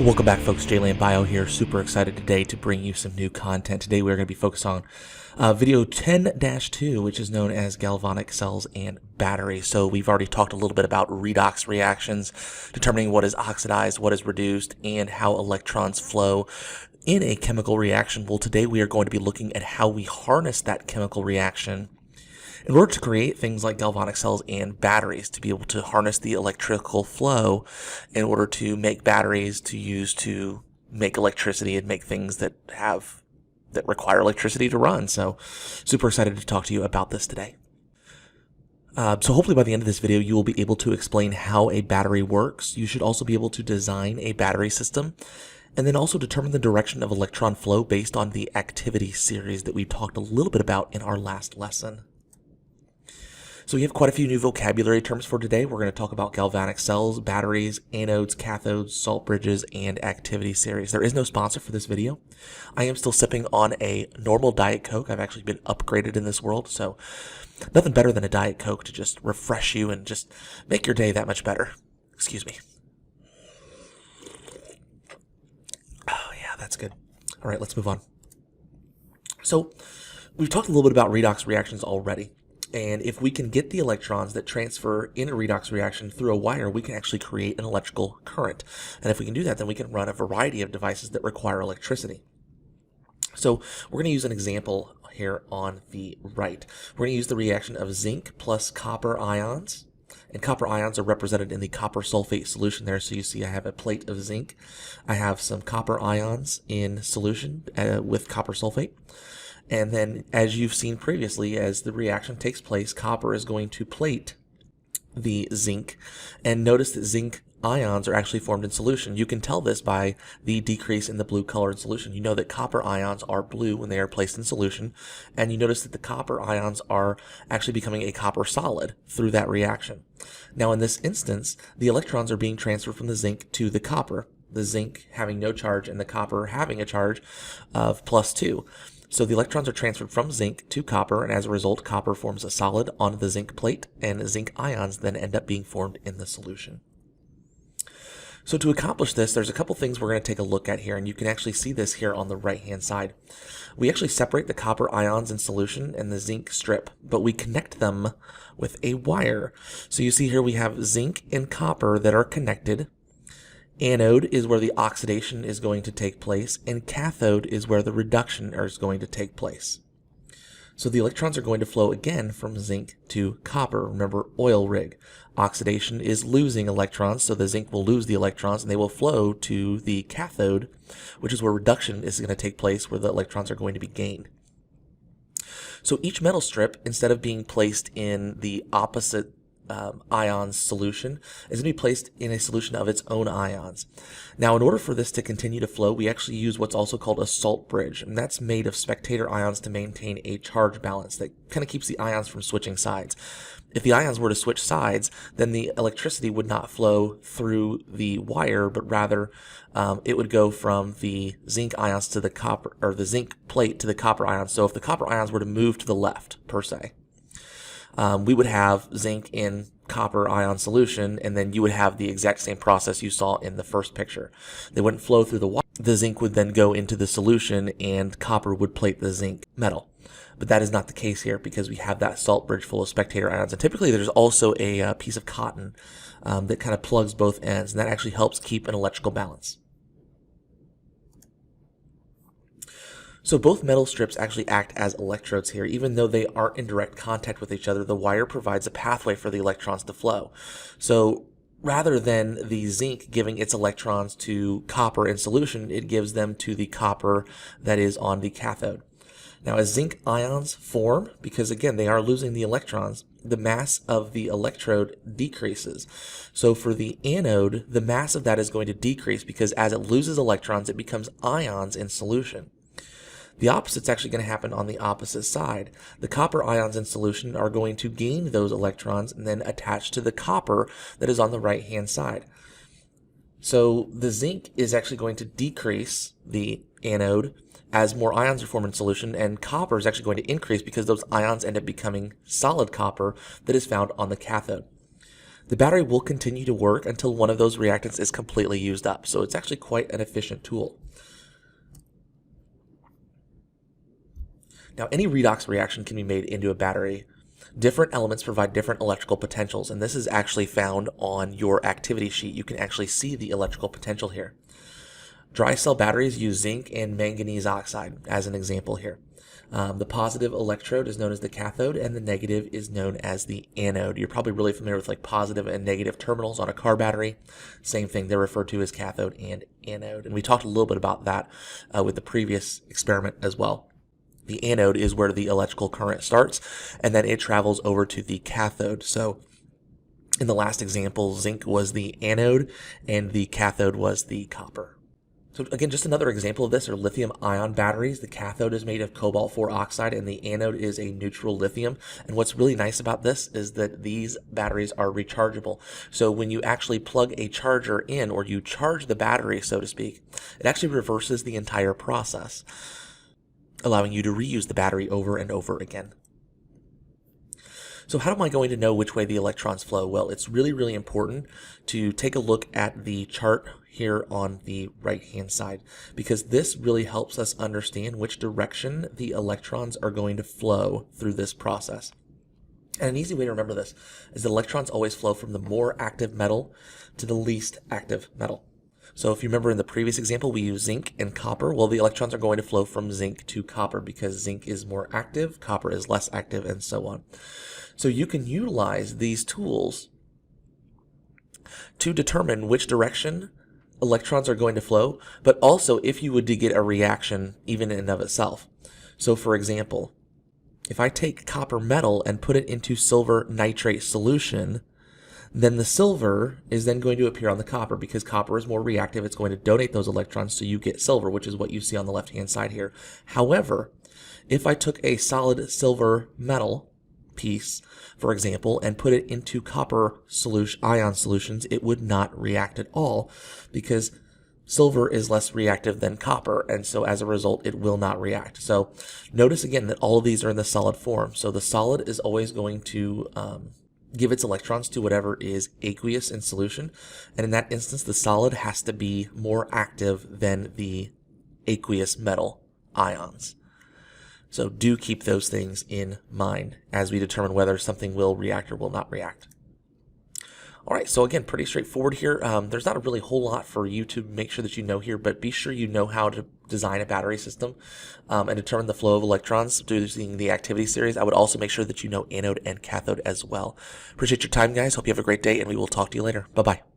Welcome back, folks. Jayland Bio here. Super excited today to bring you some new content. Today we're going to be focused on video 10-2, which is known as Galvanic Cells and Batteries. So we've already talked a little bit about redox reactions, determining what is oxidized, what is reduced, and how electrons flow in a chemical reaction. Well, today we are going to be looking at how we harness that chemical reaction in order to create things like galvanic cells and batteries, to be able to harness the electrical flow in order to make batteries to use to make electricity and make things that require electricity to run. So super excited to talk to you about this today. So hopefully by the end of this video, you will be able to explain how a battery works. You should also be able to design a battery system and then also determine the direction of electron flow based on the activity series that we talked a little bit about in our last lesson. So we have quite a few new vocabulary terms for today. We're going to talk about galvanic cells, batteries, anodes, cathodes, salt bridges, and activity series. There is no sponsor for this video. I am still sipping on a normal Diet Coke. I've actually been upgraded in this world, so nothing better than a Diet Coke to just refresh you and just make your day that much better. Excuse me. Oh yeah, that's good. All right, let's move on. So we've talked a little bit about redox reactions already. And if we can get the electrons that transfer in a redox reaction through a wire, we can actually create an electrical current. And if we can do that, then we can run a variety of devices that require electricity. So we're going to use an example here on the right. We're going to use the reaction of zinc plus copper ions. And copper ions are represented in the copper sulfate solution there. So you see I have a plate of zinc. I have some copper ions in solution with copper sulfate. And then, as you've seen previously, as the reaction takes place, copper is going to plate the zinc. And notice that zinc ions are actually formed in solution. You can tell this by the decrease in the blue color in solution. You know that copper ions are blue when they are placed in solution. And you notice that the copper ions are actually becoming a copper solid through that reaction. Now, in this instance, the electrons are being transferred from the zinc to the copper. The zinc having no charge and the copper having a charge of +2. So the electrons are transferred from zinc to copper, and as a result, copper forms a solid on the zinc plate, and zinc ions then end up being formed in the solution. So to accomplish this, there's a couple things we're going to take a look at here, and you can actually see this here on the right-hand side. We actually separate the copper ions in solution and the zinc strip, but we connect them with a wire. So you see here we have zinc and copper that are connected. Anode is where the oxidation is going to take place, and cathode is where the reduction is going to take place. So the electrons are going to flow again from zinc to copper. Remember, oil rig. Oxidation is losing electrons, so the zinc will lose the electrons, and they will flow to the cathode, which is where reduction is going to take place, where the electrons are going to be gained. So each metal strip, instead of being placed in the opposite ions solution, is going to be placed in a solution of its own ions. Now, in order for this to continue to flow, we actually use what's also called a salt bridge, and that's made of spectator ions to maintain a charge balance that kind of keeps the ions from switching sides. If the ions were to switch sides, then the electricity would not flow through the wire, but rather it would go from the zinc ions to the copper, or the zinc plate to the copper ions. So if the copper ions were to move to the left, per se, we would have zinc in copper ion solution, and then you would have the exact same process you saw in the first picture. They wouldn't flow through the water. The zinc would then go into the solution, and copper would plate the zinc metal. But that is not the case here because we have that salt bridge full of spectator ions. And typically there's also a piece of cotton that kind of plugs both ends, and that actually helps keep an electrical balance. So both metal strips actually act as electrodes here. Even though they aren't in direct contact with each other, the wire provides a pathway for the electrons to flow. So rather than the zinc giving its electrons to copper in solution, it gives them to the copper that is on the cathode. Now, as zinc ions form, because again, they are losing the electrons, the mass of the electrode decreases. So for the anode, the mass of that is going to decrease because as it loses electrons, it becomes ions in solution. The opposite's actually going to happen on the opposite side. The copper ions in solution are going to gain those electrons and then attach to the copper that is on the right-hand side. So the zinc is actually going to decrease the anode as more ions are formed in solution, and copper is actually going to increase because those ions end up becoming solid copper that is found on the cathode. the battery will continue to work until one of those reactants is completely used up. So it's actually quite an efficient tool. Now, any redox reaction can be made into a battery. Different elements provide different electrical potentials, and this is actually found on your activity sheet. You can actually see the electrical potential here. Dry cell batteries use zinc and manganese oxide as an example here. The positive electrode is known as the cathode, and the negative is known as the anode. You're probably really familiar with like positive and negative terminals on a car battery. Same thing, they're referred to as cathode and anode. And we talked a little bit about that with the previous experiment as well. The anode is where the electrical current starts, and then it travels over to the cathode. So in the last example, zinc was the anode, and the cathode was the copper. So again, just another example of this are lithium-ion batteries. The cathode is made of cobalt-4 oxide, and the anode is a neutral lithium. And what's really nice about this is that these batteries are rechargeable. So when you actually plug a charger in, or you charge the battery, so to speak, it actually reverses the entire process, allowing you to reuse the battery over and over again. So how am I going to know which way the electrons flow? Well, it's really, really important to take a look at the chart here on the right-hand side, because this really helps us understand which direction the electrons are going to flow through this process. And an easy way to remember this is that electrons always flow from the more active metal to the least active metal. So if you remember in the previous example, we use zinc and copper. Well, the electrons are going to flow from zinc to copper because zinc is more active, copper is less active, and so on. So you can utilize these tools to determine which direction electrons are going to flow, but also if you would to get a reaction even in and of itself. So for example, if I take copper metal and put it into silver nitrate solution, then the silver is then going to appear on the copper because copper is more reactive. It's going to donate those electrons, so you get silver, which is what you see on the left-hand side here. However, if I took a solid silver metal piece, for example, and put it into copper ion solutions, it would not react at all because silver is less reactive than copper, and so as a result, it will not react. So notice again that all of these are in the solid form. So the solid is always going to give its electrons to whatever is aqueous in solution, and in that instance, the solid has to be more active than the aqueous metal ions. So do keep those things in mind as we determine whether something will react or will not react. All right, so again, pretty straightforward here. There's not a really whole lot for you to make sure that you know here, but be sure you know how to design a battery system and determine the flow of electrons using the activity series. I would also make sure that you know anode and cathode as well. Appreciate your time, guys. Hope you have a great day, and we will talk to you later. Bye-bye.